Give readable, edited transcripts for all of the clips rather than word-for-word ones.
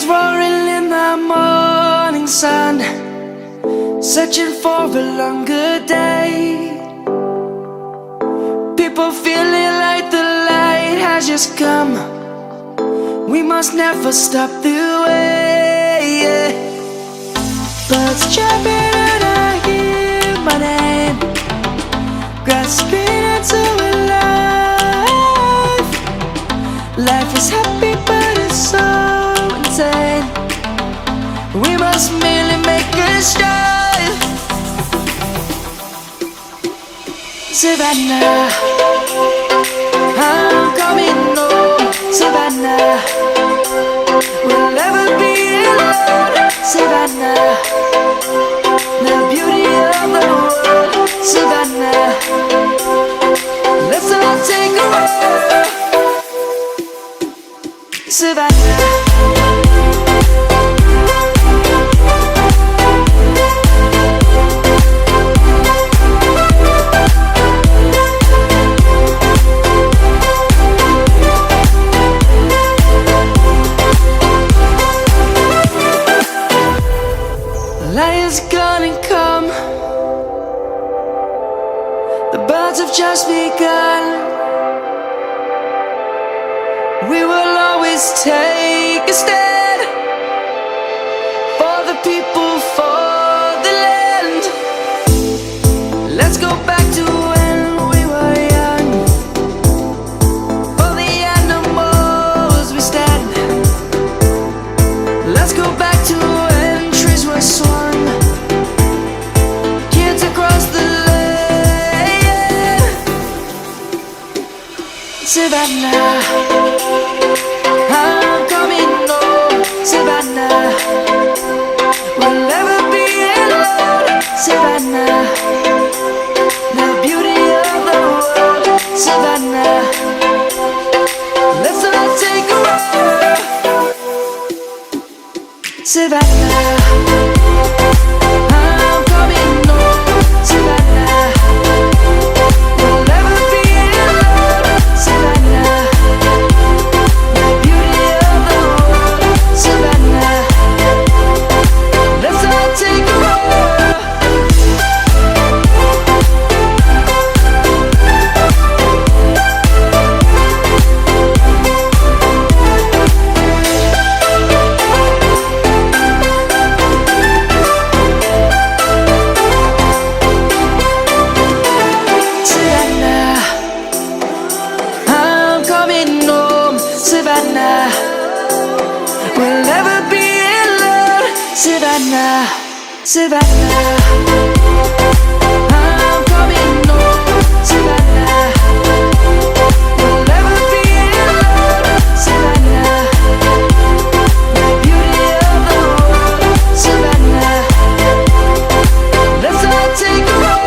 roaring in the morning sun, searching for a longer day. People feeling like the light has just come. We must never stop the way. Birds chirping and I hear my name, grasping into a life. Life is happy but it's so insane. We must merely make a strive. Savannah, I'm coming home. Savannah, we'll never be alone. Savannah, the beauty of the world. Savannah, let's all take a walk. Savannah, lion's gonna come. The birds have just begun. We will always take a stand for the people, for the land. Let's go back to when we were young. For the animals we stand. Let's go back to when trees were swung, kids across the land. Savannah, I'm coming home. Savannah, we'll never be alone. Savannah, the beauty of the world. Savannah, let's all take a walk. Savannah, I'm coming home. Savannah, we'll never be alone. Savannah, the beauty of the world. Savannah, let's all take a walk. Savannah, we'll never be alone. Savannah, Savannah, I'm coming home. Savannah, we'll never be alone. Savannah, the beauty of the world. Savannah, let's all take a walk.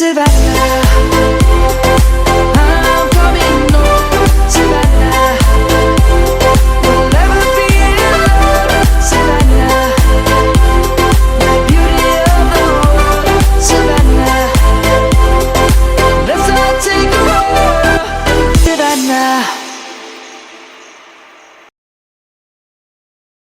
survivor.